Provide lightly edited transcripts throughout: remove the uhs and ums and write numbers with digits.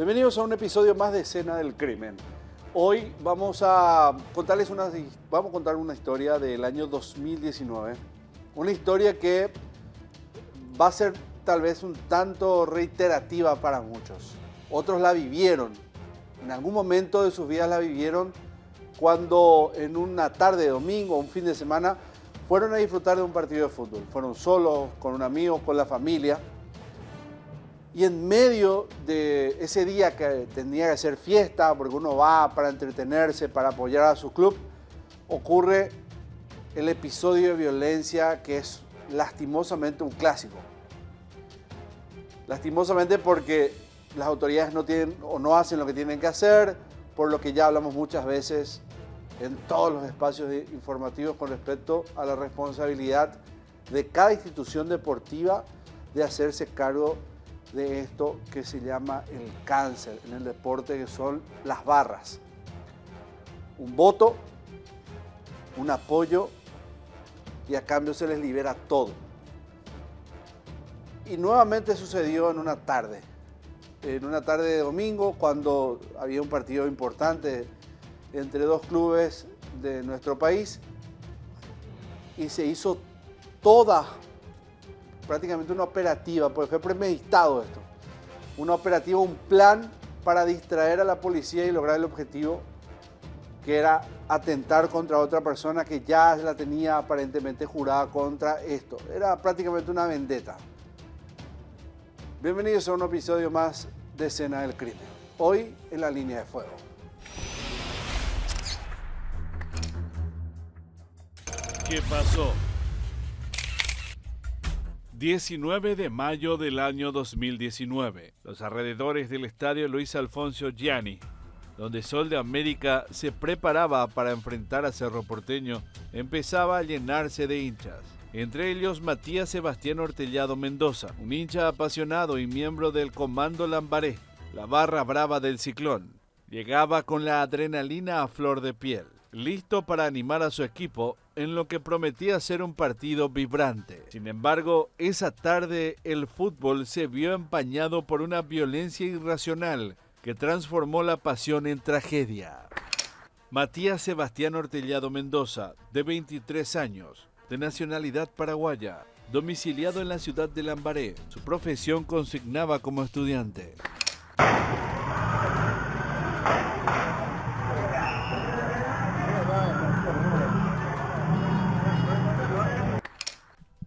Bienvenidos a un episodio más de Escena del Crimen. Hoy vamos a contar una historia del año 2019. Una historia que va a ser tal vez un tanto reiterativa para muchos. Otros la vivieron. En algún momento de sus vidas la vivieron cuando en una tarde de domingo o un fin de semana fueron a disfrutar de un partido de fútbol. Fueron solos, con un amigo, con la familia. Y en medio de ese día que tenía que ser fiesta, porque uno va para entretenerse, para apoyar a su club, ocurre el episodio de violencia que es lastimosamente un clásico. Lastimosamente porque las autoridades no tienen o no hacen lo que tienen que hacer, por lo que ya hablamos muchas veces en todos los espacios informativos con respecto a la responsabilidad de cada institución deportiva de hacerse cargo de esto que se llama el cáncer en el deporte, que son las barras. Un voto, un apoyo y a cambio se les libera todo. Y nuevamente sucedió en una tarde de domingo, cuando había un partido importante entre dos clubes de nuestro país y se hizo prácticamente una operativa, porque fue premeditado esto, una operativa, un plan para distraer a la policía y lograr el objetivo, que era atentar contra otra persona que ya la tenía aparentemente jurada contra esto. Era prácticamente una vendetta. Bienvenidos a un episodio más de Escena del Crimen. Hoy en la línea de fuego. ¿Qué pasó? 19 de mayo del año 2019. Los alrededores del estadio Luis Alfonso Gianni, donde Sol de América se preparaba para enfrentar a Cerro Porteño, empezaba a llenarse de hinchas. Entre ellos Matías Sebastián Ortellado Mendoza, un hincha apasionado y miembro del Comando Lambaré, la barra brava del Ciclón. Llegaba con la adrenalina a flor de piel, listo para animar a su equipo en lo que prometía ser un partido vibrante. Sin embargo, esa tarde el fútbol se vio empañado por una violencia irracional que transformó la pasión en tragedia. Matías Sebastián Ortellado Mendoza, de 23 años, de nacionalidad paraguaya, domiciliado en la ciudad de Lambaré. Su profesión consignaba como estudiante.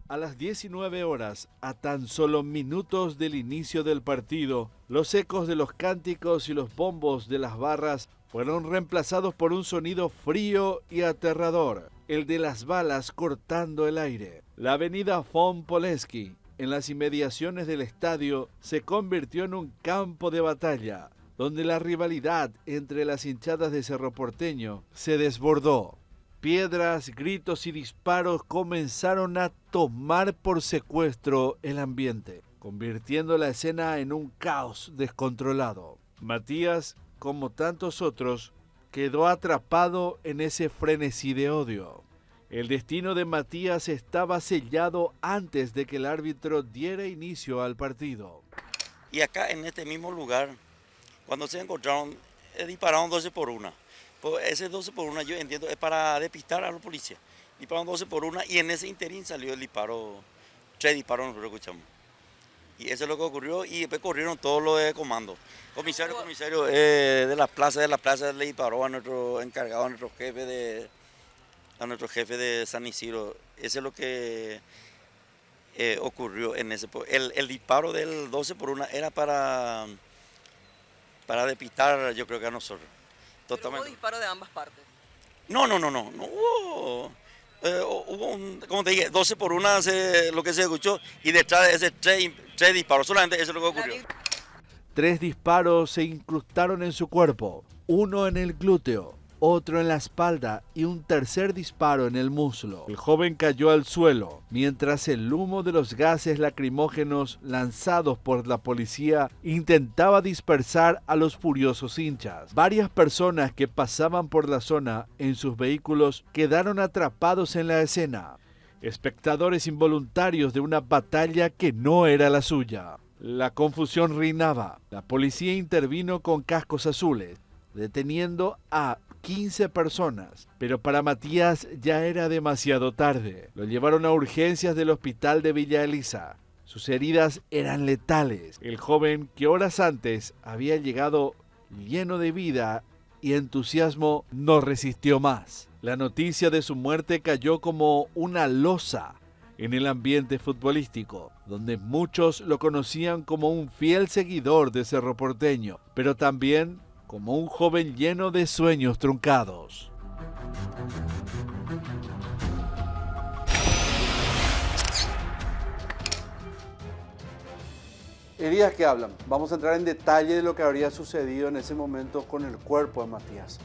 A las 19 horas, a tan solo minutos del inicio del partido, los ecos de los cánticos y los bombos de las barras fueron reemplazados por un sonido frío y aterrador, el de las balas cortando el aire. La avenida Von Poleski, en las inmediaciones del estadio, se convirtió en un campo de batalla, donde la rivalidad entre las hinchadas de Cerro Porteño se desbordó. Piedras, gritos y disparos comenzaron a tomar por secuestro el ambiente, convirtiendo la escena en un caos descontrolado. Matías, como tantos otros, quedó atrapado en ese frenesí de odio. El destino de Matías estaba sellado antes de que el árbitro diera inicio al partido. Y acá en este mismo lugar, cuando se encontraron, dispararon 12 por 1. Pues ese 12 por 1 yo entiendo es para despistar a los policías. Dispararon 12 por 1 y en ese interín salió el disparo, 3 disparos nosotros escuchamos. Y eso es lo que ocurrió y después corrieron todos los de comando. Comisario de la plaza le disparó a nuestro encargado, a nuestro jefe de San Isidro. Eso es lo que ocurrió en ese. El disparo del 12 por 1 era para despistar, yo creo que a nosotros. Totalmente. ¿Hubo disparo de ambas partes? No hubo. Hubo como te dije, 12 por 1 lo que se escuchó y detrás de ese 3 disparos, solamente eso es lo que ocurrió. 3 disparos se incrustaron en su cuerpo, uno en el glúteo, otro en la espalda y un tercer disparo en el muslo. El joven cayó al suelo, mientras el humo de los gases lacrimógenos lanzados por la policía intentaba dispersar a los furiosos hinchas. Varias personas que pasaban por la zona en sus vehículos quedaron atrapados en la escena, espectadores involuntarios de una batalla que no era la suya. La confusión reinaba. La policía intervino con cascos azules, deteniendo a 15 personas, pero para Matías ya era demasiado tarde. Lo llevaron a urgencias del hospital de Villa Elisa. Sus heridas eran letales. El joven, que horas antes había llegado lleno de vida y entusiasmo, no resistió más. La noticia de su muerte cayó como una losa en el ambiente futbolístico, donde muchos lo conocían como un fiel seguidor de Cerro Porteño, pero también como un joven lleno de sueños truncados. Heridas que hablan. Vamos a entrar en detalle de lo que habría sucedido en ese momento con el cuerpo de Matías.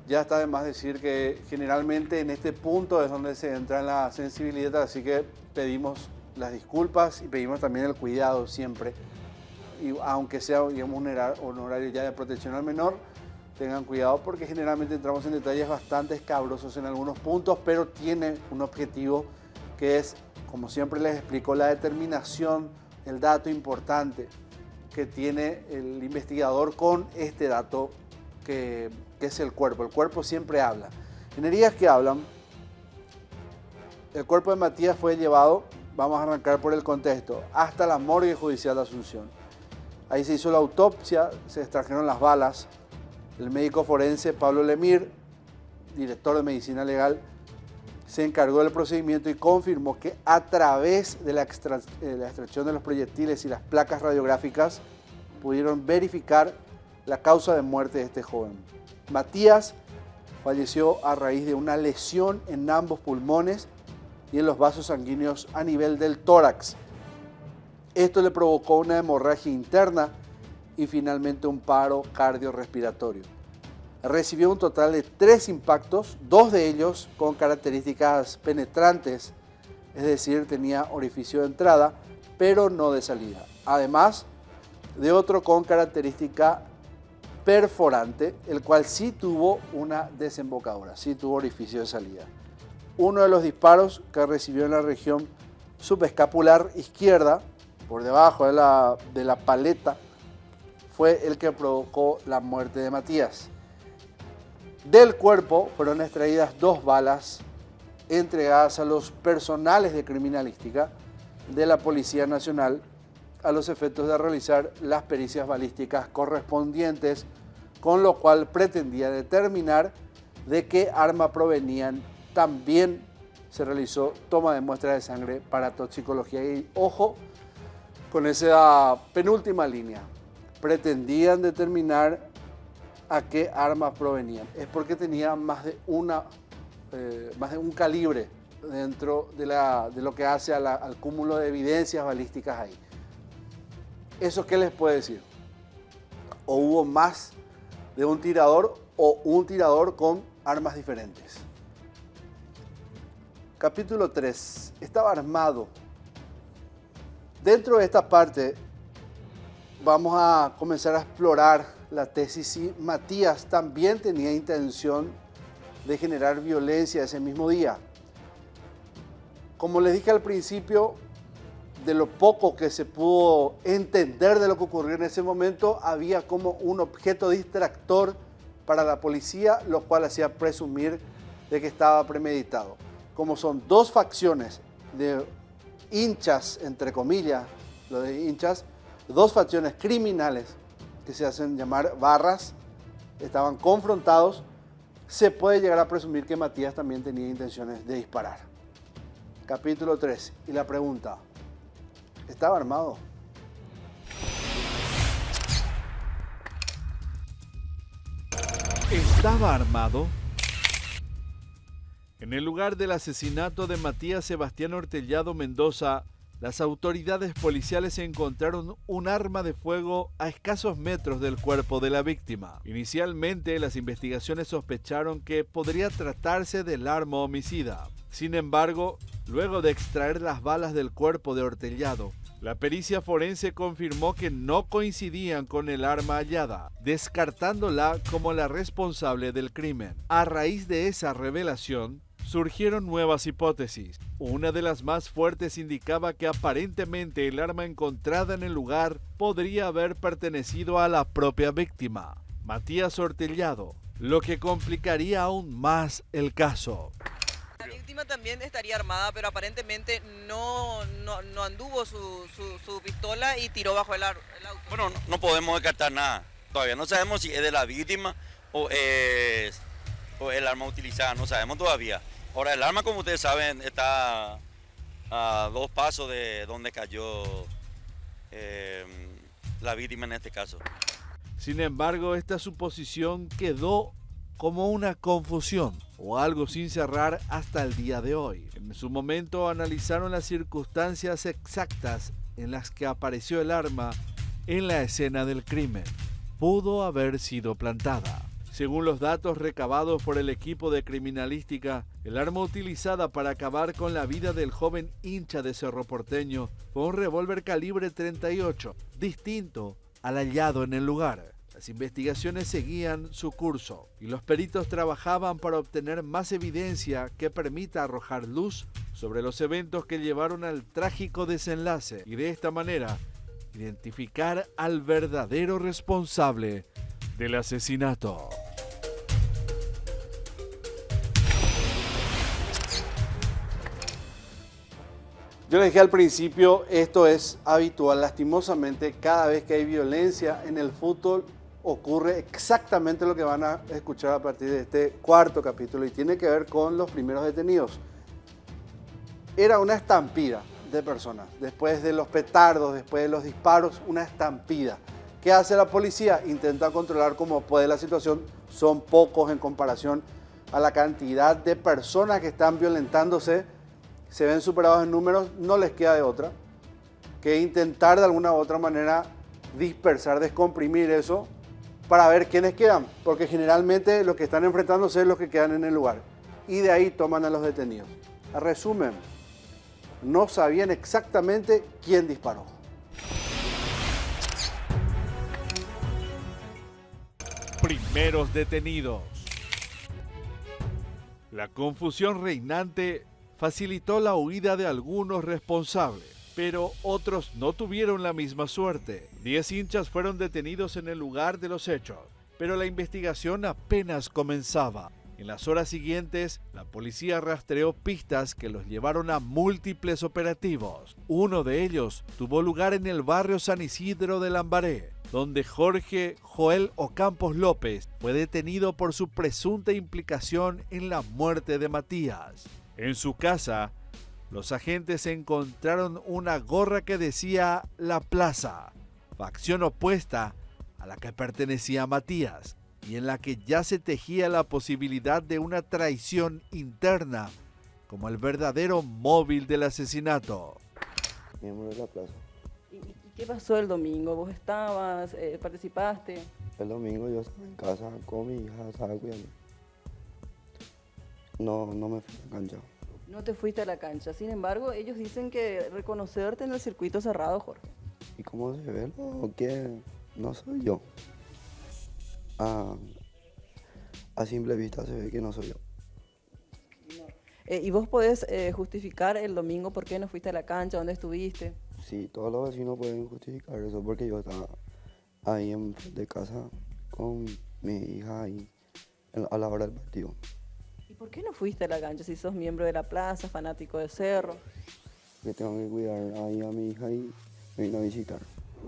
Ya está de más decir que generalmente en este punto es donde se entra en la sensibilidad, así que pedimos las disculpas y pedimos también el cuidado siempre. Y aunque sea, digamos, un horario ya de protección al menor, tengan cuidado porque generalmente entramos en detalles bastante escabrosos en algunos puntos, pero tiene un objetivo que es, como siempre les explico, la determinación, el dato importante que tiene el investigador con este dato que es el cuerpo. El cuerpo siempre habla. En heridas que hablan, el cuerpo de Matías fue llevado, vamos a arrancar por el contexto, hasta la morgue judicial de Asunción. Ahí se hizo la autopsia, se extrajeron las balas. El médico forense Pablo Lemir, director de medicina legal, se encargó del procedimiento y confirmó que a través de la extracción de los proyectiles y las placas radiográficas pudieron verificar la causa de muerte de este joven. Matías falleció a raíz de una lesión en ambos pulmones y en los vasos sanguíneos a nivel del tórax. Esto le provocó una hemorragia interna y finalmente un paro cardiorrespiratorio. Recibió un total de 3 impactos, 2 de ellos con características penetrantes, es decir, tenía orificio de entrada, pero no de salida. Además de otro con característica perforante, el cual sí tuvo una desembocadura, sí tuvo orificio de salida. Uno de los disparos que recibió en la región subescapular izquierda, por debajo de la paleta, fue el que provocó la muerte de Matías. Del cuerpo fueron extraídas 2 balas entregadas a los personales de criminalística de la Policía Nacional a los efectos de realizar las pericias balísticas correspondientes, con lo cual pretendía determinar de qué arma provenían. También se realizó toma de muestras de sangre para toxicología. Y ojo con esa penúltima línea, pretendían determinar a qué armas provenían. Es porque tenía más de un calibre dentro de lo que hace al cúmulo de evidencias balísticas ahí. ¿Eso qué les puede decir? O hubo más de un tirador o un tirador con armas diferentes. Capítulo 3. Estaba armado. Dentro de esta parte vamos a comenzar a explorar la tesis si Matías también tenía intención de generar violencia ese mismo día. Como les dije al principio, de lo poco que se pudo entender de lo que ocurrió en ese momento, había como un objeto distractor para la policía, lo cual hacía presumir de que estaba premeditado. Como son 2 facciones de hinchas, entre comillas, lo de hinchas, 2 facciones criminales que se hacen llamar barras, estaban confrontados, se puede llegar a presumir que Matías también tenía intenciones de disparar. Capítulo 3. Y la pregunta, ¿estaba armado? ¿Estaba armado? En el lugar del asesinato de Matías Sebastián Ortellado Mendoza, las autoridades policiales encontraron un arma de fuego a escasos metros del cuerpo de la víctima. Inicialmente, las investigaciones sospecharon que podría tratarse del arma homicida. Sin embargo, luego de extraer las balas del cuerpo de Ortellado, la pericia forense confirmó que no coincidían con el arma hallada, descartándola como la responsable del crimen. A raíz de esa revelación, Surgieron nuevas hipótesis. Una de las más fuertes indicaba que aparentemente el arma encontrada en el lugar podría haber pertenecido a la propia víctima, Matías Ortellado, lo que complicaría aún más el caso. La víctima también estaría armada, pero aparentemente no anduvo su pistola y tiró bajo el auto. Bueno, no podemos descartar nada. Todavía no sabemos si es de la víctima o es el arma utilizada, no sabemos todavía. Ahora, el arma, como ustedes saben, está a 2 pasos de donde cayó la víctima en este caso. Sin embargo, esta suposición quedó como una confusión o algo sin cerrar hasta el día de hoy. En su momento analizaron las circunstancias exactas en las que apareció el arma en la escena del crimen. Pudo haber sido plantada. Según los datos recabados por el equipo de criminalística, el arma utilizada para acabar con la vida del joven hincha de Cerro Porteño fue un revólver calibre 38, distinto al hallado en el lugar. Las investigaciones seguían su curso y los peritos trabajaban para obtener más evidencia que permita arrojar luz sobre los eventos que llevaron al trágico desenlace y de esta manera identificar al verdadero responsable del asesinato. Yo les dije al principio, esto es habitual, lastimosamente, cada vez que hay violencia en el fútbol ocurre exactamente lo que van a escuchar a partir de este cuarto capítulo y tiene que ver con los primeros detenidos. Era una estampida de personas, después de los petardos, después de los disparos, una estampida. ¿Qué hace la policía? Intenta controlar como puede la situación, son pocos en comparación a la cantidad de personas que están violentándose. Se ven superados en números, no les queda de otra que intentar de alguna u otra manera dispersar, descomprimir eso para ver quiénes quedan, porque generalmente los que están enfrentándose es los que quedan en el lugar y de ahí toman a los detenidos. A resumen, no sabían exactamente quién disparó. Primeros detenidos. La confusión reinante facilitó la huida de algunos responsables, pero otros no tuvieron la misma suerte. 10 hinchas fueron detenidos en el lugar de los hechos, pero la investigación apenas comenzaba. En las horas siguientes, la policía rastreó pistas que los llevaron a múltiples operativos. Uno de ellos tuvo lugar en el barrio San Isidro de Lambaré, donde Jorge Joel Ocampos López fue detenido por su presunta implicación en la muerte de Matías. En su casa, los agentes encontraron una gorra que decía La Plaza, facción opuesta a la que pertenecía Matías, y en la que ya se tejía la posibilidad de una traición interna como el verdadero móvil del asesinato. Miembro de La Plaza. ¿Y qué pasó el domingo? ¿Vos estabas, participaste? El domingo yo estaba en casa con mi hija, estaba cuidando. No me fui a la cancha. No te fuiste a la cancha. Sin embargo, ellos dicen que reconocerte en el circuito cerrado, Jorge. ¿Y cómo se ve? No, que no soy yo. A simple vista se ve que no soy yo. ¿Y vos podés justificar el domingo por qué no fuiste a la cancha? ¿Dónde estuviste? Sí, todos los vecinos pueden justificar eso porque yo estaba ahí en de casa con mi hija ahí a la hora del partido. ¿Y por qué no fuiste a la cancha si sos miembro de La Plaza, fanático de Cerro? Que tengo que cuidar ahí a mi hija y me vino a visitar.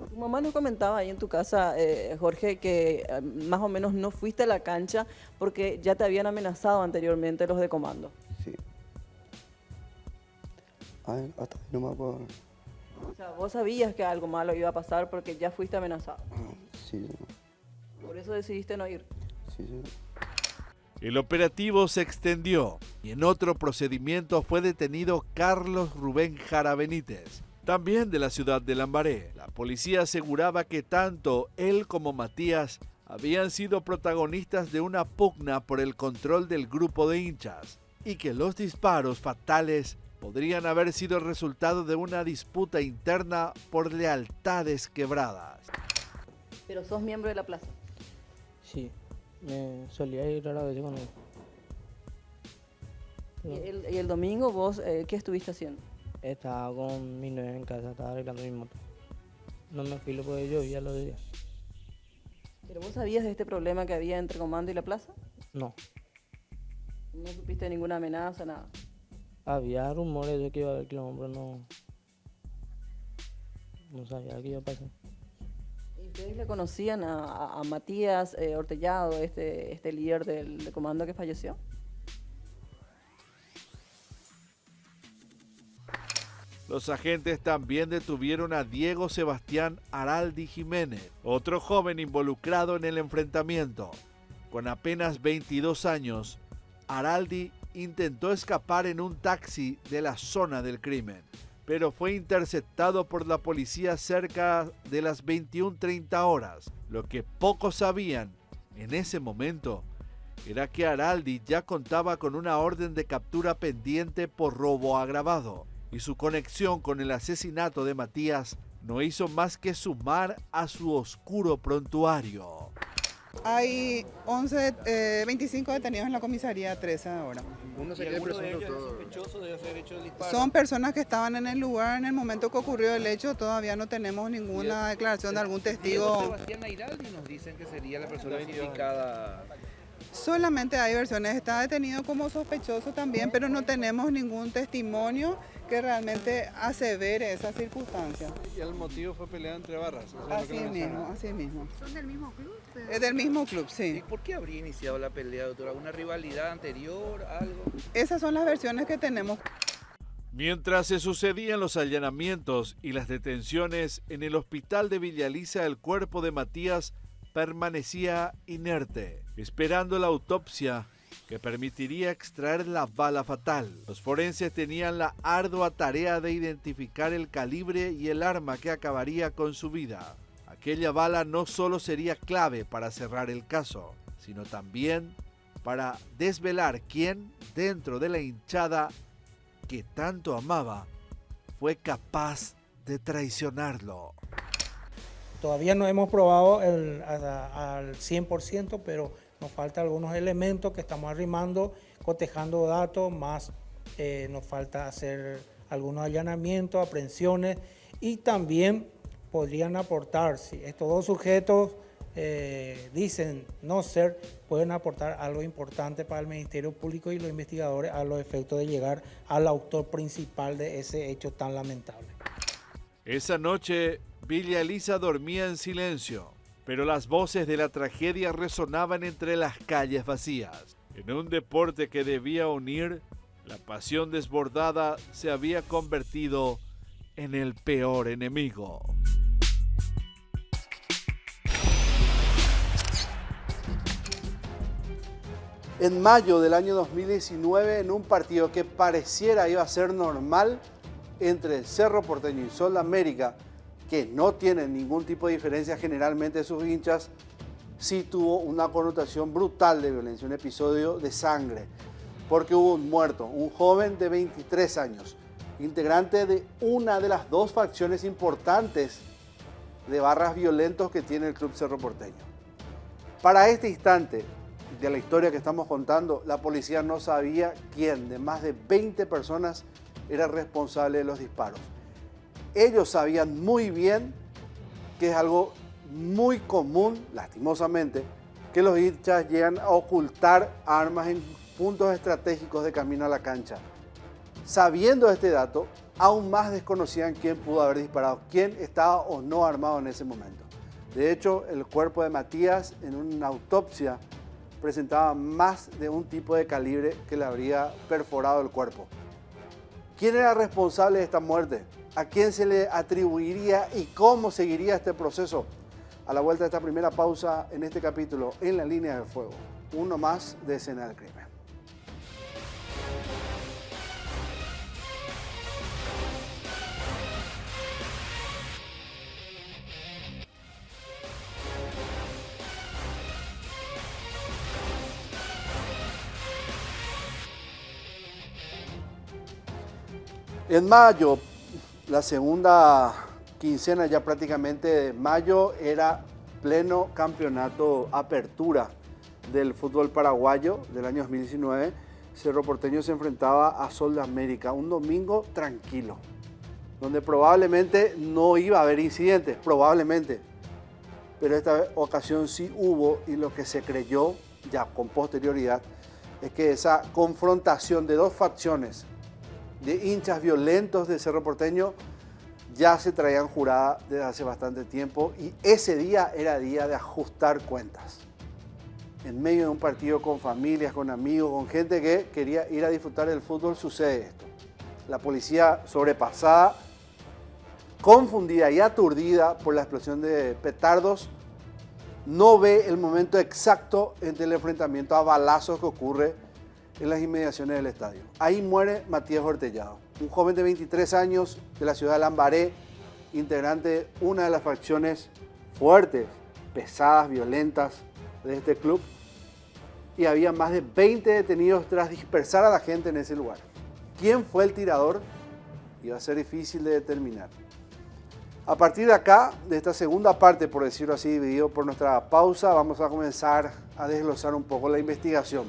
Tu mamá nos comentaba ahí en tu casa, Jorge, que más o menos no fuiste a la cancha porque ya te habían amenazado anteriormente los de comando. Sí. Ay, hasta ahí no me acuerdo. O sea, vos sabías que algo malo iba a pasar porque ya fuiste amenazado. Sí, señor. Por eso decidiste no ir. Sí, señor. El operativo se extendió y en otro procedimiento fue detenido Carlos Rubén Jara Benítez, también de la ciudad de Lambaré. La policía aseguraba que tanto él como Matías habían sido protagonistas de una pugna por el control del grupo de hinchas y que los disparos fatales podrían haber sido el resultado de una disputa interna por lealtades quebradas. Pero sos miembro de La Plaza. Sí, me solía ir a la vez con él. ¿Y el domingo vos qué estuviste haciendo? Estaba con mi novia en casa, estaba arreglando mi moto. No me fui porque llovía los días. ¿Pero vos sabías de este problema que había entre Comando y la plaza? No, ¿No supiste ninguna amenaza, nada? había rumores de que iba a haber quilombo, pero no sabía qué iba a pasar. ¿Y ustedes le conocían a Matías Ortellado, este líder del Comando que falleció? Los agentes también detuvieron a Diego Sebastián Araldi Jiménez, otro joven involucrado en el enfrentamiento. Con apenas 22 años, Araldi intentó escapar en un taxi de la zona del crimen, pero fue interceptado por la policía cerca de las 21:30 horas. Lo que pocos sabían en ese momento era que Araldi ya contaba con una orden de captura pendiente por robo agravado, y su conexión con el asesinato de Matías no hizo más que sumar a su oscuro prontuario. Hay 25 detenidos en la comisaría 13 ahora. Uno sería el presunto sospechoso de haber hecho el disparo. Son personas que estaban en el lugar en el momento que ocurrió el hecho. Todavía no tenemos ninguna declaración de algún Diego testigo. Sebastián Airaldi nos dicen que sería la persona identificada. Solamente hay versiones. Está detenido como sospechoso también, pero no tenemos ningún testimonio que realmente asevere esa circunstancia. Y el motivo fue pelea entre barras. Así mismo, así mismo. ¿Son del mismo club? Es del mismo club, ¿Y sí. por qué habría iniciado la pelea, doctora? ¿Una rivalidad anterior, algo? Esas son las versiones que tenemos. Mientras se sucedían los allanamientos y las detenciones en el hospital de Villaliza, el cuerpo de Matías permanecía inerte, esperando la autopsia que permitiría extraer la bala fatal. Los forenses tenían la ardua tarea de identificar el calibre y el arma que acabaría con su vida. Aquella bala no solo sería clave para cerrar el caso, sino también para desvelar quién, dentro de la hinchada que tanto amaba, fue capaz de traicionarlo. Todavía no hemos probado al 100%, pero nos faltan algunos elementos que estamos arrimando, cotejando datos, más nos falta hacer algunos allanamientos, aprehensiones, y también podrían aportar, si estos dos sujetos dicen no ser, pueden aportar algo importante para el Ministerio Público y los investigadores a los efectos de llegar al autor principal de ese hecho tan lamentable. Esa noche, Villa Elisa dormía en silencio, pero las voces de la tragedia resonaban entre las calles vacías. En un deporte que debía unir, la pasión desbordada se había convertido en el peor enemigo. En mayo del año 2019, en un partido que pareciera iba a ser normal entre Cerro Porteño y Sol de América, que no tienen ningún tipo de diferencia generalmente sus hinchas, sí tuvo una connotación brutal de violencia, un episodio de sangre, porque hubo un muerto, un joven de 23 años, integrante de una de las dos facciones importantes de barras violentos que tiene el Club Cerro Porteño. Para este instante de la historia que estamos contando, la policía no sabía quién de más de 20 personas era responsable de los disparos. Ellos sabían muy bien que es algo muy común, lastimosamente, que los hinchas llegan a ocultar armas en puntos estratégicos de camino a la cancha. Sabiendo este dato, aún más desconocían quién pudo haber disparado, quién estaba o no armado en ese momento. De hecho, el cuerpo de Matías en una autopsia presentaba más de un tipo de calibre que le habría perforado el cuerpo. ¿Quién era responsable de esta muerte? ¿A quién se le atribuiría y cómo seguiría este proceso? A la vuelta de esta primera pausa en este capítulo, En la Línea de Fuego, uno más de Escena del Crimen. En mayo, la segunda quincena ya prácticamente de mayo, era pleno campeonato apertura del fútbol paraguayo del año 2019. Cerro Porteño se enfrentaba a Sol de América, un domingo tranquilo, donde probablemente no iba a haber incidentes, probablemente, pero esta ocasión sí hubo, y lo que se creyó ya con posterioridad es que esa confrontación de dos facciones de hinchas violentos de Cerro Porteño ya se traían jurada desde hace bastante tiempo, y ese día era día de ajustar cuentas. En medio de un partido con familias, con amigos, con gente que quería ir a disfrutar del fútbol, sucede esto. La policía sobrepasada, confundida y aturdida por la explosión de petardos, no ve el momento exacto entre el enfrentamiento a balazos que ocurre en las inmediaciones del estadio. Ahí muere Matías Hortellado, un joven de 23 años de la ciudad de Lambaré, integrante de una de las facciones fuertes, pesadas, violentas de este club, y había más de 20 detenidos tras dispersar a la gente en ese lugar. ¿Quién fue el tirador? Iba a ser difícil de determinar. A partir de acá, de esta segunda parte, por decirlo así, dividido por nuestra pausa, vamos a comenzar a desglosar un poco la investigación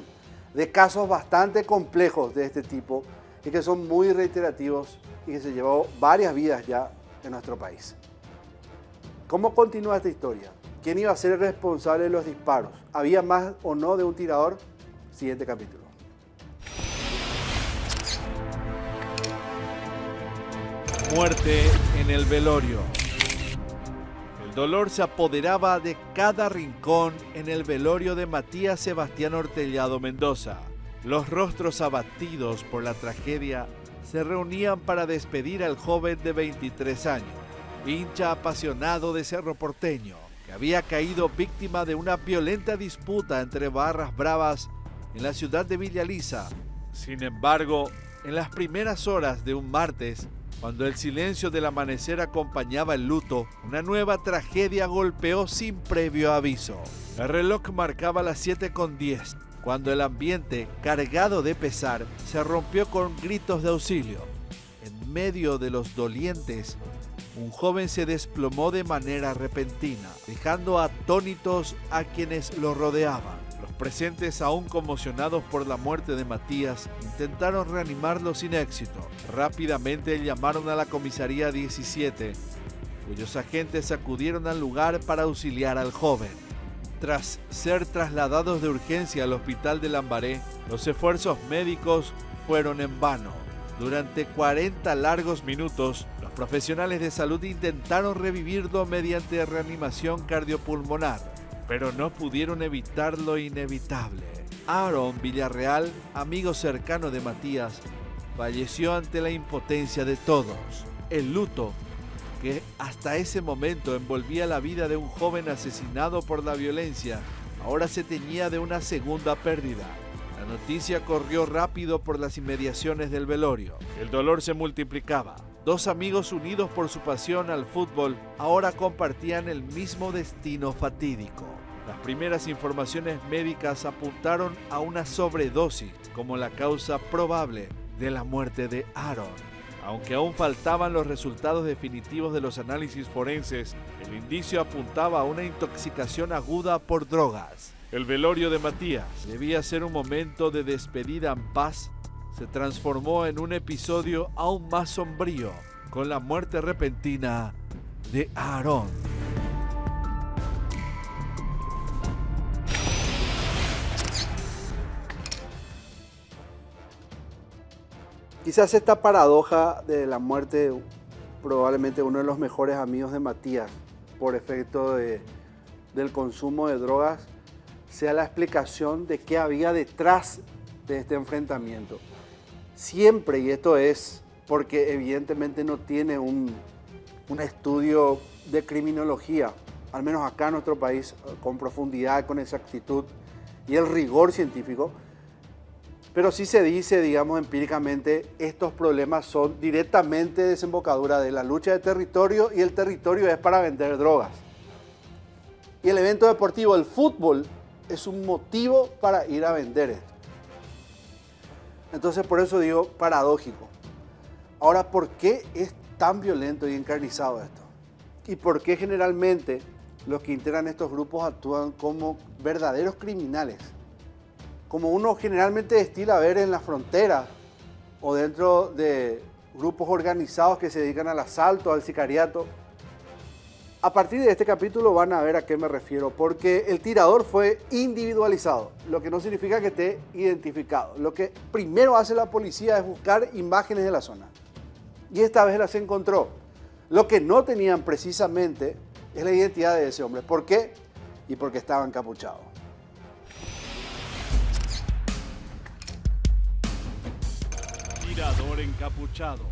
de casos bastante complejos de este tipo y que son muy reiterativos y que se llevó varias vidas ya en nuestro país. ¿Cómo continúa esta historia? ¿Quién iba a ser el responsable de los disparos? ¿Había más o no de un tirador? Siguiente capítulo. Muerte en el velorio. El dolor se apoderaba de cada rincón en el velorio de Matías Sebastián Hortellado Mendoza. Los rostros abatidos por la tragedia se reunían para despedir al joven de 23 años, hincha apasionado de Cerro Porteño, que había caído víctima de una violenta disputa entre barras bravas en la ciudad de Villa Lisa. Sin embargo, en las primeras horas de un martes, cuando el silencio del amanecer acompañaba el luto, una nueva tragedia golpeó sin previo aviso. El reloj marcaba las 7:10, cuando el ambiente, cargado de pesar, se rompió con gritos de auxilio. En medio de los dolientes, un joven se desplomó de manera repentina, dejando atónitos a quienes lo rodeaban. Los presentes, aún conmocionados por la muerte de Matías, intentaron reanimarlo sin éxito. Rápidamente llamaron a la comisaría 17, cuyos agentes acudieron al lugar para auxiliar al joven. Tras ser trasladados de urgencia al hospital de Lambaré, los esfuerzos médicos fueron en vano. Durante 40 largos minutos, los profesionales de salud intentaron revivirlo mediante reanimación cardiopulmonar, pero no pudieron evitar lo inevitable. Aaron Villarreal, amigo cercano de Matías, falleció ante la impotencia de todos. El luto, que hasta ese momento envolvía la vida de un joven asesinado por la violencia, ahora se teñía de una segunda pérdida. La noticia corrió rápido por las inmediaciones del velorio. El dolor se multiplicaba. Dos amigos unidos por su pasión al fútbol ahora compartían el mismo destino fatídico. Las primeras informaciones médicas apuntaron a una sobredosis como la causa probable de la muerte de Aaron. Aunque aún faltaban los resultados definitivos de los análisis forenses, el indicio apuntaba a una intoxicación aguda por drogas. El velorio de Matías debía ser un momento de despedida en paz. Se transformó en un episodio aún más sombrío, con la muerte repentina de Aaron. Quizás esta paradoja de la muerte, probablemente uno de los mejores amigos de Matías, por efecto del consumo de drogas, sea la explicación de qué había detrás de este enfrentamiento. Siempre, y esto es porque evidentemente no tiene un estudio de criminología, al menos acá en nuestro país, con profundidad, con exactitud y el rigor científico, pero sí se dice, digamos, empíricamente, estos problemas son directamente desembocadura de la lucha de territorio, y el territorio es para vender drogas. Y el evento deportivo, el fútbol, es un motivo para ir a vender esto. Entonces, por eso digo paradójico. Ahora, ¿por qué es tan violento y encarnizado esto? ¿Y por qué generalmente los que integran estos grupos actúan como verdaderos criminales? como uno generalmente destila ver en la frontera o dentro de grupos organizados que se dedican al asalto, al sicariato. A partir de este capítulo van a ver a qué me refiero, porque el tirador fue individualizado, lo que no significa que esté identificado. Lo que primero hace la policía es buscar imágenes de la zona, y esta vez las encontró. Lo que no tenían precisamente es la identidad de ese hombre. ¿Por qué? Y porque estaba encapuchado. Tirador encapuchado.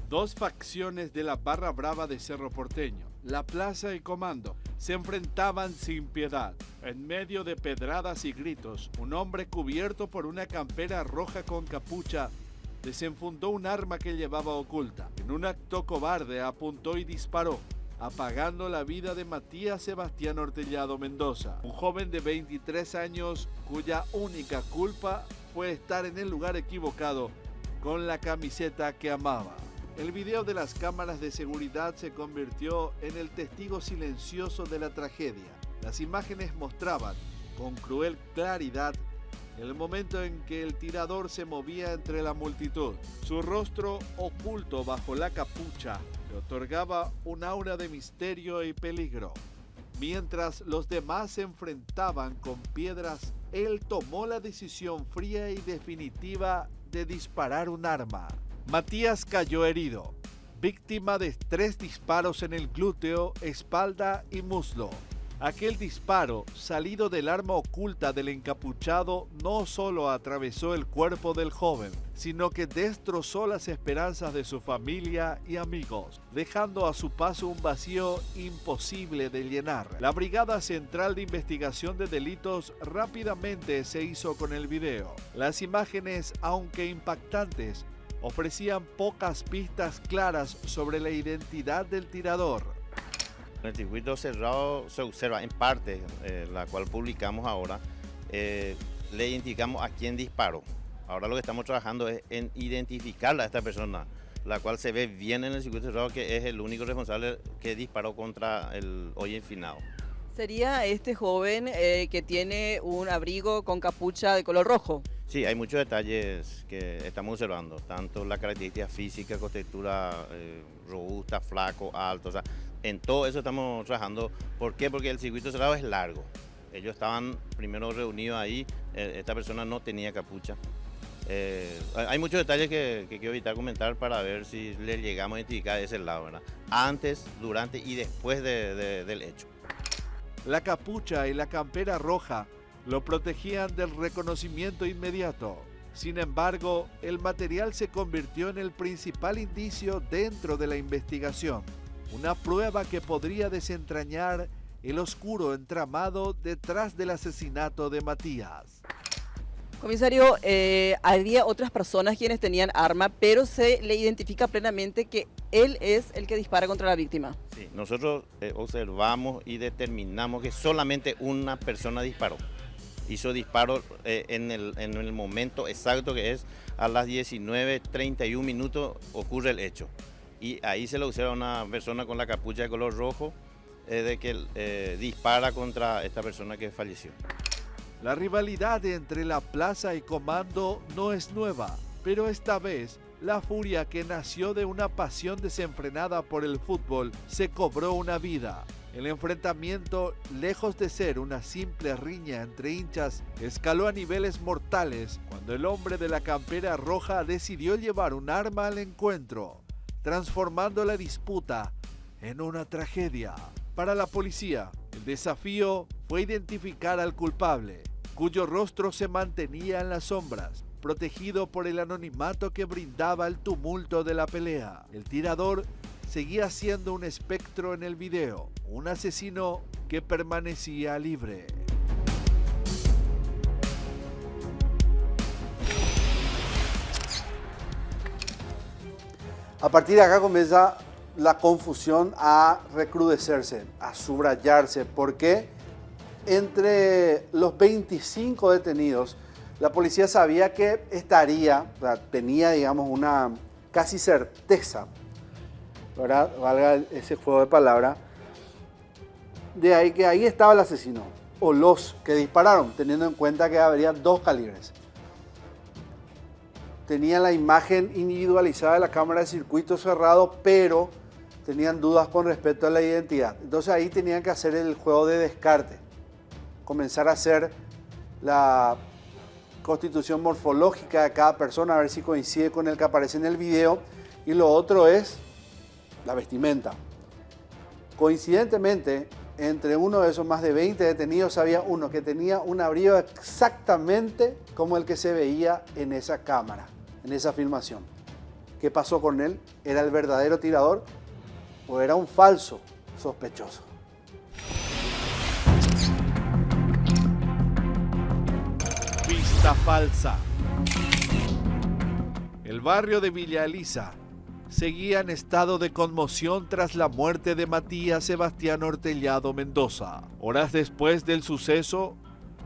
Dos facciones de la barra brava de Cerro Porteño, La Plaza y Comando, se enfrentaban sin piedad. En medio de pedradas y gritos, un hombre cubierto por una campera roja con capucha desenfundó un arma que llevaba oculta. En un acto cobarde apuntó y disparó, apagando la vida de Matías Sebastián Ortellado Mendoza, un joven de 23 años cuya única culpa fue estar en el lugar equivocado con la camiseta que amaba. El video de las cámaras de seguridad se convirtió en el testigo silencioso de la tragedia. Las imágenes mostraban con cruel claridad el momento en que el tirador se movía entre la multitud. Su rostro oculto bajo la capucha le otorgaba un aura de misterio y peligro. Mientras los demás se enfrentaban con piedras, él tomó la decisión fría y definitiva de disparar un arma. Matías cayó herido, víctima de 3 disparos en el glúteo, espalda y muslo. Aquel disparo, salido del arma oculta del encapuchado, no solo atravesó el cuerpo del joven, sino que destrozó las esperanzas de su familia y amigos, dejando a su paso un vacío imposible de llenar. La Brigada Central de Investigación de Delitos rápidamente se hizo con el video. Las imágenes, aunque impactantes, ofrecían pocas pistas claras sobre la identidad del tirador. En el circuito cerrado se observa en parte, la cual publicamos ahora, le indicamos a quién disparó. Ahora lo que estamos trabajando es en identificar a esta persona, la cual se ve bien en el circuito cerrado, que es el único responsable que disparó contra el hoy enfinado. ¿Sería este joven que tiene un abrigo con capucha de color rojo? Sí, hay muchos detalles que estamos observando, tanto la característica física, contextura robusta, flaco, alto, o sea, en todo eso estamos trabajando. ¿Por qué? Porque el circuito cerrado es largo. Ellos estaban primero reunidos ahí, esta persona no tenía capucha. Hay muchos detalles que quiero evitar comentar para ver si le llegamos a identificar de ese lado, ¿verdad? Antes, durante y después del hecho. La capucha y la campera roja lo protegían del reconocimiento inmediato. Sin embargo, el material se convirtió en el principal indicio dentro de la investigación, una prueba que podría desentrañar el oscuro entramado detrás del asesinato de Matías. Comisario, había otras personas quienes tenían arma, pero se le identifica plenamente que él es el que dispara contra la víctima. Sí, nosotros observamos y determinamos que solamente una persona disparó. Hizo disparo en el momento exacto, que es a las 19:31 minutos ocurre el hecho. Y ahí se le observa a una persona con la capucha de color rojo de que dispara contra esta persona que falleció. La rivalidad entre La Plaza y Comando no es nueva, pero esta vez la furia que nació de una pasión desenfrenada por el fútbol se cobró una vida. El enfrentamiento, lejos de ser una simple riña entre hinchas, escaló a niveles mortales cuando el hombre de la campera roja decidió llevar un arma al encuentro, transformando la disputa en una tragedia. Para la policía, el desafío fue identificar al culpable, cuyo rostro se mantenía en las sombras, protegido por el anonimato que brindaba el tumulto de la pelea. El tirador seguía siendo un espectro en el video, un asesino que permanecía libre. A partir de acá comienza la confusión a recrudecerse, a subrayarse, porque entre los 25 detenidos, la policía sabía que tenía, digamos, una casi certeza, ¿verdad? Valga ese juego de palabras, de ahí que ahí estaba el asesino. o los que dispararon, teniendo en cuenta que habría 2 calibres. Tenían la imagen individualizada de la cámara de circuito cerrado, pero tenían dudas con respecto a la identidad. Entonces ahí tenían que hacer el juego de descarte, comenzar a hacer la constitución morfológica de cada persona, a ver si coincide con el que aparece en el video, y lo otro es la vestimenta. Coincidentemente, entre uno de esos más de 20 detenidos había uno que tenía un abrigo exactamente como el que se veía en esa cámara, en esa filmación. ¿Qué pasó con él? ¿Era el verdadero tirador o era un falso sospechoso? Pista falsa. El barrio de Villa Elisa seguía en estado de conmoción tras la muerte de Matías Sebastián Ortellado Mendoza. Horas después del suceso,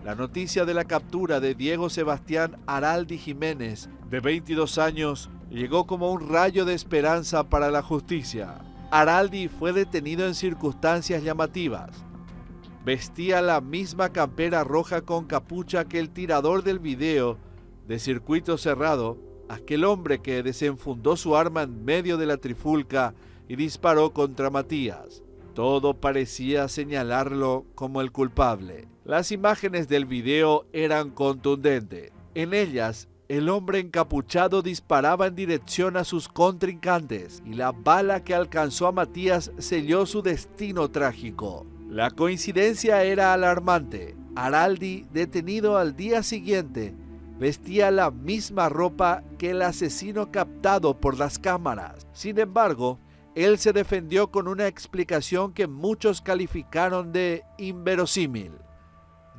la noticia de la captura de Diego Sebastián Araldi Jiménez, de 22 años, llegó como un rayo de esperanza para la justicia. Araldi fue detenido en circunstancias llamativas. Vestía la misma campera roja con capucha que el tirador del video de circuito cerrado, aquel hombre que desenfundó su arma en medio de la trifulca y disparó contra Matías. Todo parecía señalarlo como el culpable. Las imágenes del video eran contundentes. En ellas, el hombre encapuchado disparaba en dirección a sus contrincantes y la bala que alcanzó a Matías selló su destino trágico. La coincidencia era alarmante. Araldi, detenido al día siguiente, vestía la misma ropa que el asesino captado por las cámaras. Sin embargo, él se defendió con una explicación que muchos calificaron de inverosímil.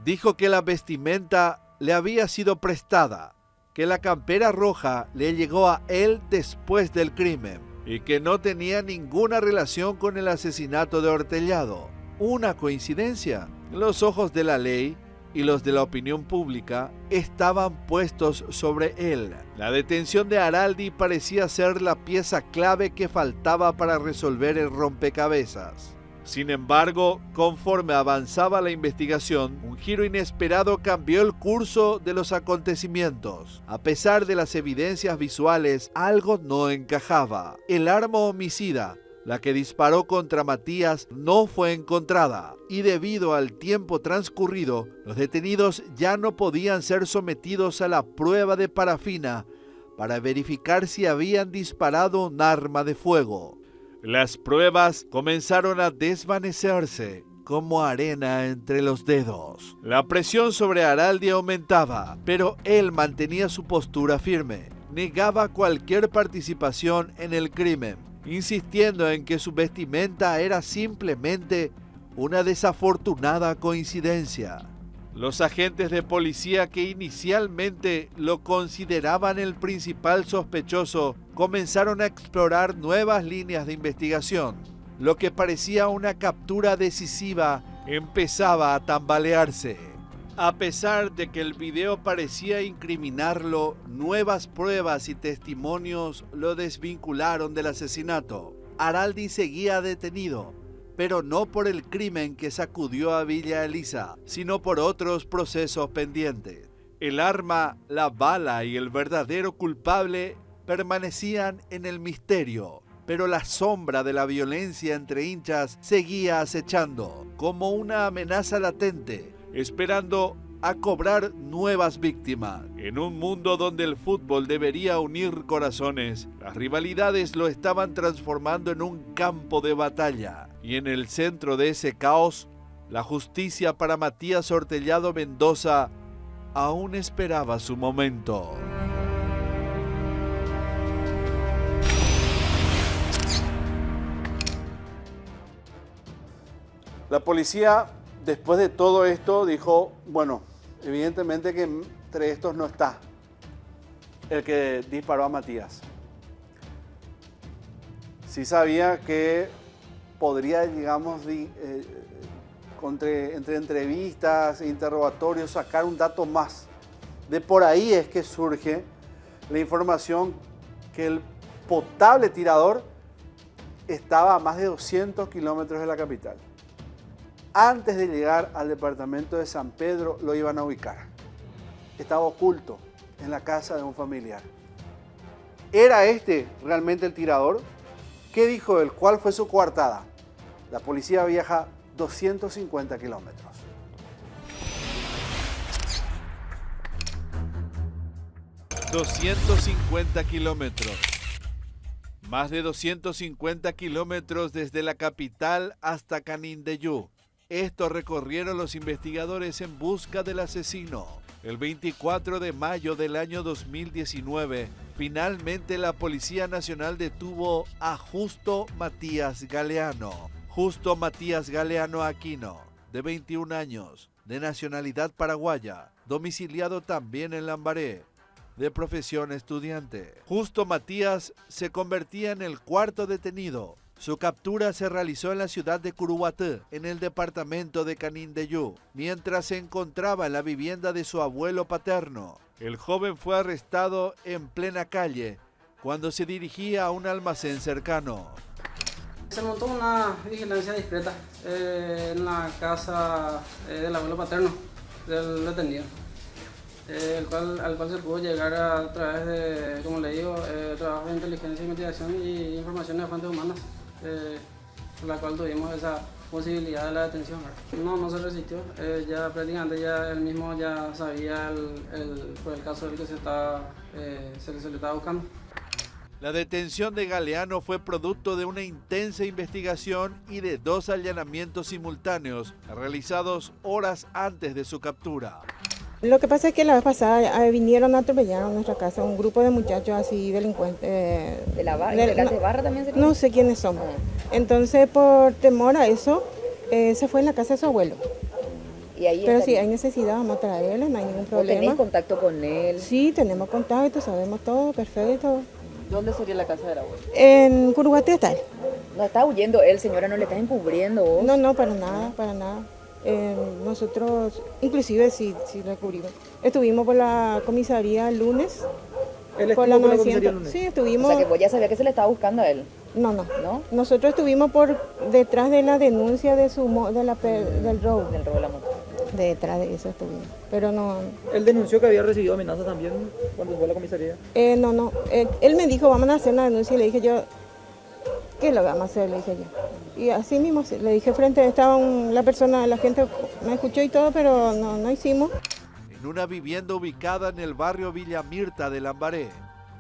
Dijo que la vestimenta le había sido prestada, que la campera roja le llegó a él después del crimen y que no tenía ninguna relación con el asesinato de Ortellado. ¿Una coincidencia? Los ojos de la ley y los de la opinión pública estaban puestos sobre él. La detención de Araldi parecía ser la pieza clave que faltaba para resolver el rompecabezas. Sin embargo, conforme avanzaba la investigación, un giro inesperado cambió el curso de los acontecimientos. A pesar de las evidencias visuales, algo no encajaba. El arma homicida, la que disparó contra Matías, no fue encontrada y debido al tiempo transcurrido, los detenidos ya no podían ser sometidos a la prueba de parafina para verificar si habían disparado un arma de fuego. Las pruebas comenzaron a desvanecerse como arena entre los dedos. La presión sobre Araldi aumentaba, pero él mantenía su postura firme. Negaba cualquier participación en el crimen, insistiendo en que su vestimenta era simplemente una desafortunada coincidencia. Los agentes de policía que inicialmente lo consideraban el principal sospechoso comenzaron a explorar nuevas líneas de investigación. Lo que parecía una captura decisiva empezaba a tambalearse. A pesar de que el video parecía incriminarlo, nuevas pruebas y testimonios lo desvincularon del asesinato. Araldi seguía detenido, pero no por el crimen que sacudió a Villa Elisa, sino por otros procesos pendientes. El arma, la bala y el verdadero culpable permanecían en el misterio, pero la sombra de la violencia entre hinchas seguía acechando, como una amenaza latente, esperando a cobrar nuevas víctimas. En un mundo donde el fútbol debería unir corazones, las rivalidades lo estaban transformando en un campo de batalla. Y en el centro de ese caos, la justicia para Matías Ortellado Mendoza aún esperaba su momento. La policía, después de todo esto, dijo, bueno, evidentemente que entre estos no está el que disparó a Matías. Sí sabía que podría, digamos, entre entrevistas e interrogatorios sacar un dato más. De por ahí es que surge la información que el potable tirador estaba a más de 200 kilómetros de la capital. Antes de llegar al departamento de San Pedro lo iban a ubicar. Estaba oculto en la casa de un familiar. ¿Era este realmente el tirador? ¿Qué dijo él? ¿Cuál fue su coartada? La policía viaja 250 kilómetros. ...250 kilómetros. Más de 250 kilómetros desde la capital hasta Canindeyú. Esto recorrieron los investigadores en busca del asesino. El 24 de mayo del año 2019, finalmente la Policía Nacional detuvo a Justo Matías Galeano. Justo Matías Galeano Aquino, de 21 años, de nacionalidad paraguaya, domiciliado también en Lambaré, de profesión estudiante. Justo Matías se convertía en el cuarto detenido. Su captura se realizó en la ciudad de Curuguatí, en el departamento de Canindeyú, mientras se encontraba en la vivienda de su abuelo paterno. El joven fue arrestado en plena calle, cuando se dirigía a un almacén cercano. Se montó una vigilancia discreta en la casa del abuelo paterno del detenido, al cual se pudo llegar a través de, como le digo, trabajo de inteligencia, investigación y información de fuentes humanas, por la cual tuvimos esa posibilidad de la detención. No se resistió, ya prácticamente él mismo ya sabía por el caso del que se le estaba buscando. La detención de Galeano fue producto de una intensa investigación y de 2 allanamientos simultáneos realizados horas antes de su captura. Lo que pasa es que la vez pasada vinieron a atropellar a nuestra casa un grupo de muchachos así delincuentes. ¿De la barra también sería? No sé quiénes son. Entonces, por temor a eso, se fue en la casa de su abuelo. ¿Y ahí pero si hay necesidad, vamos a traerle, no hay ningún problema. ¿Tenés contacto con él? Sí, tenemos contacto, sabemos todo, perfecto. ¿Dónde sería la casa del abuelo? En Curuguatí está él. ¿No está huyendo él, señora? ¿No le estás encubriendo vos? No, para nada, para nada. Nosotros, inclusive, sí recubrimos. Estuvimos por la comisaría el lunes. ¿Él estuvo por la comisaría el lunes? Sí, estuvimos. O sea, que vos ya sabías que se le estaba buscando a él. No. Nosotros estuvimos por detrás de la denuncia del robo. Del robo de la moto. Detrás de eso estuvimos, pero no. ¿Él denunció que había recibido amenazas también cuando fue a la comisaría? No. Él me dijo, vamos a hacer una denuncia, y le dije yo, ¿qué lo vamos a hacer? Le dije yo. Y así mismo le dije frente, estaba la gente me escuchó y todo, pero no hicimos. En una vivienda ubicada en el barrio Villa Mirta de Lambaré,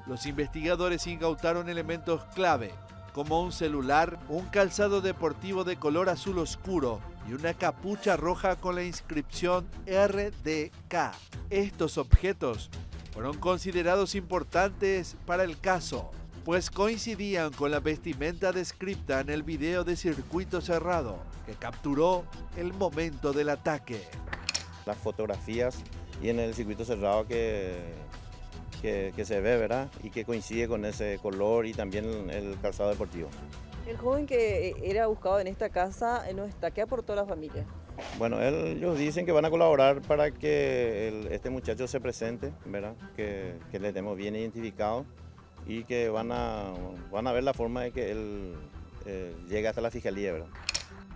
los investigadores incautaron elementos clave, como un celular, un calzado deportivo de color azul oscuro y una capucha roja con la inscripción RDK. Estos objetos fueron considerados importantes para el caso, pues coincidían con la vestimenta descrita en el video de circuito cerrado que capturó el momento del ataque. Las fotografías y en el circuito cerrado que se ve, ¿verdad? Y que coincide con ese color y también el calzado deportivo. El joven que era buscado en esta casa no está. ¿Qué aportó la familia? Bueno, ellos dicen que van a colaborar para que este muchacho se presente, ¿verdad? Que le demos bien identificado y que van a ver la forma de que él llegue hasta la fiscalía, ¿verdad?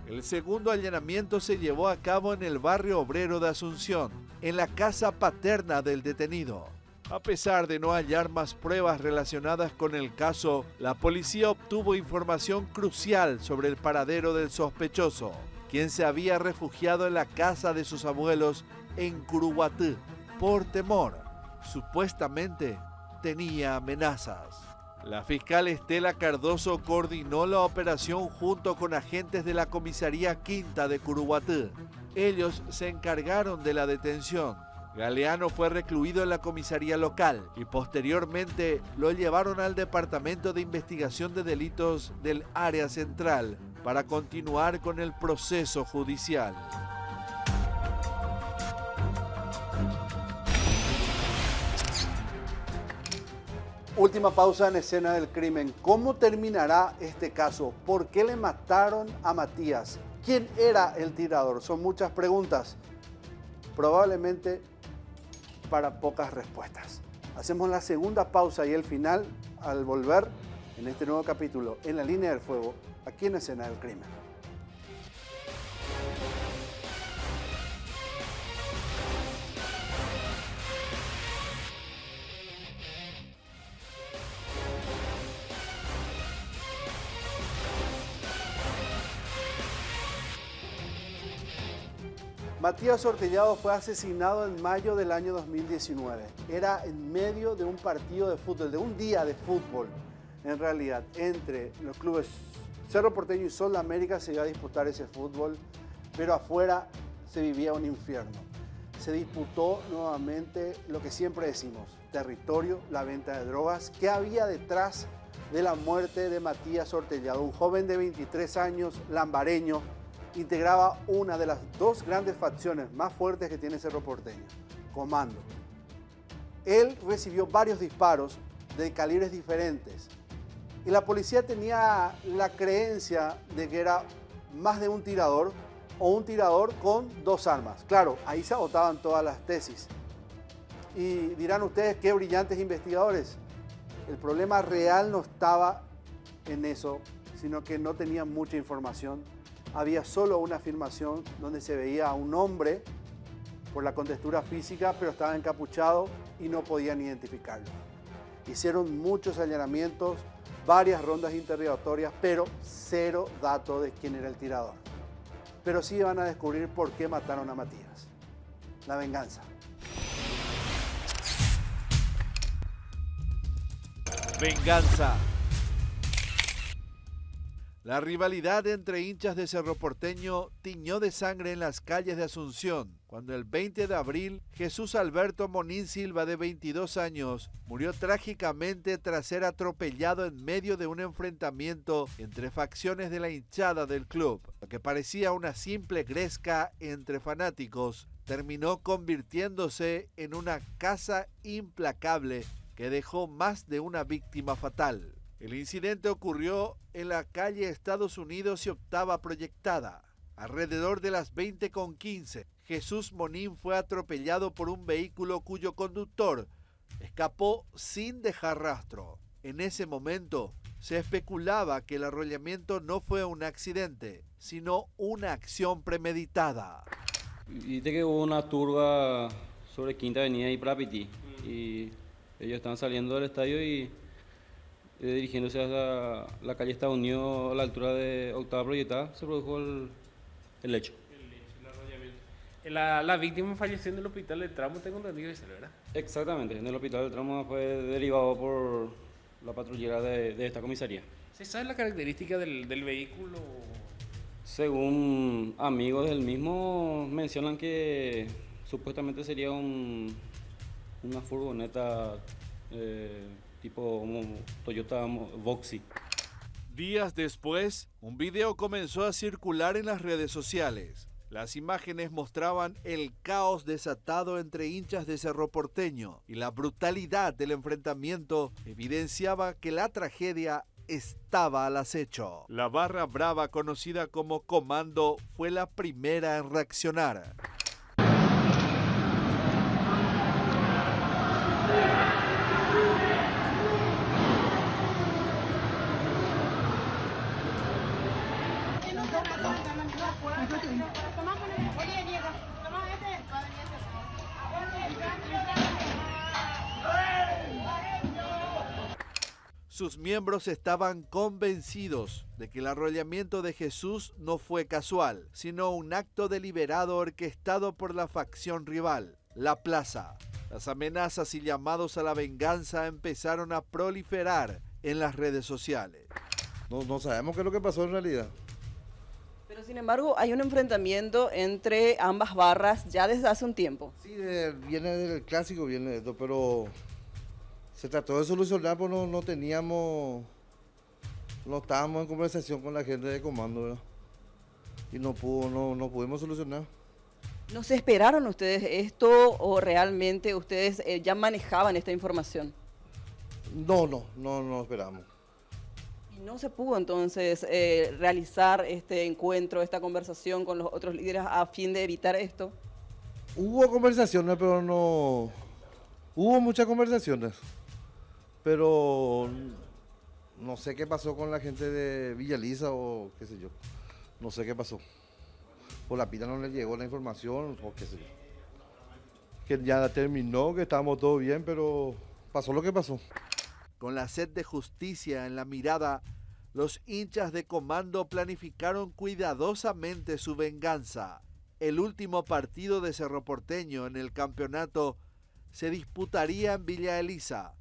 El segundo allanamiento se llevó a cabo en el barrio obrero de Asunción, en la casa paterna del detenido. A pesar de no hallar más pruebas relacionadas con el caso, la policía obtuvo información crucial sobre el paradero del sospechoso, quien se había refugiado en la casa de sus abuelos en Curuguatí. Por temor, supuestamente tenía amenazas. La fiscal Estela Cardoso coordinó la operación junto con agentes de la comisaría Quinta de Curuguatí. Ellos se encargaron de la detención. Galeano fue recluido en la comisaría local y posteriormente lo llevaron al Departamento de Investigación de Delitos del Área Central para continuar con el proceso judicial. Última pausa en Escena del Crimen. ¿Cómo terminará este caso? ¿Por qué le mataron a Matías? ¿Quién era el tirador? Son muchas preguntas. Probablemente para pocas respuestas. Hacemos la segunda pausa y el final al volver en este nuevo capítulo en La Línea del Fuego, aquí en Escena del Crimen. Matías Ortellado fue asesinado en mayo del año 2019. Era en medio de un partido de fútbol, de un día de fútbol, en realidad, entre los clubes Cerro Porteño y Sol de América se iba a disputar ese fútbol, pero afuera se vivía un infierno. Se disputó nuevamente lo que siempre decimos, territorio, la venta de drogas. ¿Qué había detrás de la muerte de Matías Ortellado? Un joven de 23 años, lambareño, integraba una de las dos grandes facciones más fuertes que tiene Cerro Porteño, Comando. Él recibió varios disparos de calibres diferentes y la policía tenía la creencia de que era más de un tirador o un tirador con dos armas. Claro, ahí se agotaban todas las tesis. Y dirán ustedes, qué brillantes investigadores. El problema real no estaba en eso, sino que no tenían mucha información. Había solo una afirmación donde se veía a un hombre por la contextura física, pero estaba encapuchado y no podían identificarlo. Hicieron muchos allanamientos, varias rondas interrogatorias, pero cero datos de quién era el tirador. Pero sí van a descubrir por qué mataron a Matías. La venganza. Venganza. La rivalidad entre hinchas de Cerro Porteño tiñó de sangre en las calles de Asunción, cuando el 20 de abril Jesús Alberto Monín Silva, de 22 años, murió trágicamente tras ser atropellado en medio de un enfrentamiento entre facciones de la hinchada del club. Lo que parecía una simple gresca entre fanáticos terminó convirtiéndose en una caza implacable que dejó más de una víctima fatal. El incidente ocurrió en la calle Estados Unidos y Octava Proyectada. Alrededor de las 20:15, Jesús Monín fue atropellado por un vehículo cuyo conductor escapó sin dejar rastro. En ese momento, se especulaba que el arrollamiento no fue un accidente, sino una acción premeditada. Viste que hubo una turba sobre Quinta Avenida y Prapiti, y ellos estaban saliendo del estadio y dirigiéndose hacia la calle Estados Unidos a la altura de Octava Proyectada, se produjo el hecho. La víctima falleció en el hospital del Tramo, tengo entendido eso, ¿verdad? Exactamente, en el hospital del Tramo fue derivado por la patrullera de esta comisaría. ¿Se sabe la característica del vehículo? Según amigos del mismo, mencionan que supuestamente sería una furgoneta tipo Toyota Voxy. Días después, un video comenzó a circular en las redes sociales. Las imágenes mostraban el caos desatado entre hinchas de Cerro Porteño y la brutalidad del enfrentamiento evidenciaba que la tragedia estaba al acecho. La barra brava, conocida como Comando, fue la primera en reaccionar. Sus miembros estaban convencidos de que el arrollamiento de Jesús no fue casual, sino un acto deliberado orquestado por la facción rival, La Plaza. Las amenazas y llamados a la venganza empezaron a proliferar en las redes sociales. No sabemos qué es lo que pasó en realidad. Pero sin embargo hay un enfrentamiento entre ambas barras ya desde hace un tiempo. Sí, viene del clásico, viene de esto, pero se trató de solucionar porque no estábamos en conversación con la gente de Comando, ¿verdad? Y no pudimos solucionar. ¿No se esperaron ustedes esto o realmente ustedes ya manejaban esta información? No esperamos. ¿Y no se pudo entonces realizar este encuentro, esta conversación con los otros líderes a fin de evitar esto? Hubo conversaciones, pero no... Hubo muchas conversaciones, pero no sé qué pasó con la gente de Villaliza o qué sé yo. No sé qué pasó. Por la pita no le llegó la información o qué sé yo. Que ya terminó, que estábamos todos bien, pero pasó lo que pasó. Con la sed de justicia en la mirada, los hinchas de Comando planificaron cuidadosamente su venganza. El último partido de Cerro Porteño en el campeonato se disputaría en Villa Elisa,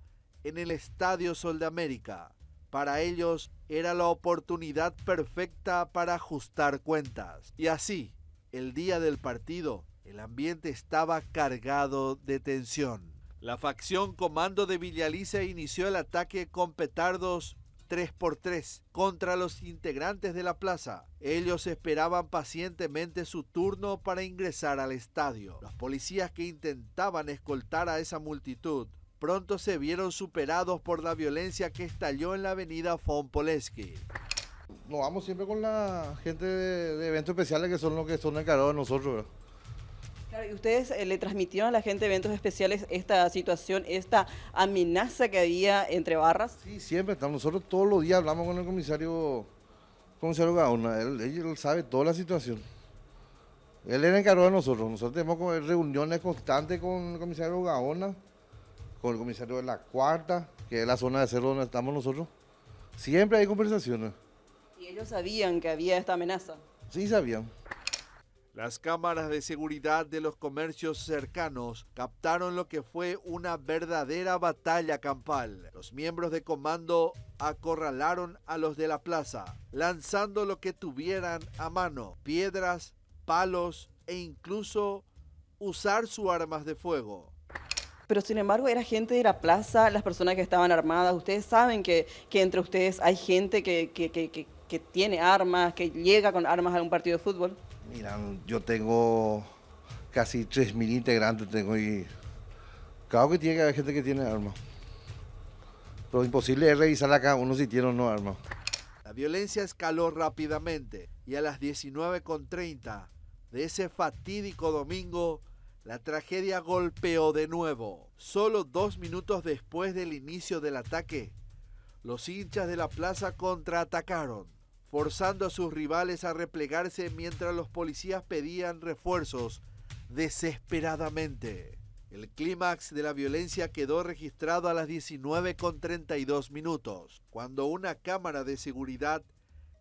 en el Estadio Sol de América. Para ellos era la oportunidad perfecta para ajustar cuentas. Y así, el día del partido, el ambiente estaba cargado de tensión. La facción Comando de Villa Elisa inició el ataque con petardos 3x3 contra los integrantes de la plaza. Ellos esperaban pacientemente su turno para ingresar al estadio. Los policías que intentaban escoltar a esa multitud pronto se vieron superados por la violencia que estalló en la avenida Von Polensky. Nos vamos siempre con la gente de eventos especiales que son los que son encargados de nosotros, ¿verdad? Claro, ¿y ustedes le transmitieron a la gente de eventos especiales esta situación, esta amenaza que había entre barras? Sí, siempre estamos. Nosotros todos los días hablamos con el comisario Gaona. Él sabe toda la situación. Él era encargado de nosotros. Nosotros tenemos reuniones constantes con el comisario Gaona, con el comisario de la Cuarta, que es la zona de cerro donde estamos nosotros. Siempre hay conversaciones. ¿Y ellos sabían que había esta amenaza? Sí, sabían. Las cámaras de seguridad de los comercios cercanos captaron lo que fue una verdadera batalla campal. Los miembros de comando acorralaron a los de la plaza, lanzando lo que tuvieran a mano, piedras, palos e incluso usar sus armas de fuego. Pero sin embargo era gente de la plaza, las personas que estaban armadas. Ustedes saben que entre ustedes hay gente que tiene armas, que llega con armas a un partido de fútbol. Mira, yo tengo casi 3.000 integrantes, y claro que tiene que haber gente que tiene armas. Pero imposible es revisar a cada uno si tiene o no armas. La violencia escaló rápidamente y a las 19:30 de ese fatídico domingo, la tragedia golpeó de nuevo. Solo 2 minutos después del inicio del ataque, los hinchas de la plaza contraatacaron, forzando a sus rivales a replegarse mientras los policías pedían refuerzos desesperadamente. El clímax de la violencia quedó registrado a las 19:32 minutos, cuando una cámara de seguridad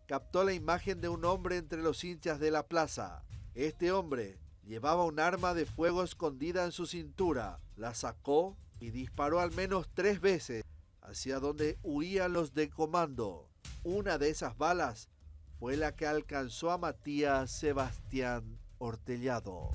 captó la imagen de un hombre entre los hinchas de la plaza. Este hombre llevaba un arma de fuego escondida en su cintura, la sacó y disparó al menos 3 veces hacia donde huían los de comando. Una de esas balas fue la que alcanzó a Matías Sebastián Ortellado.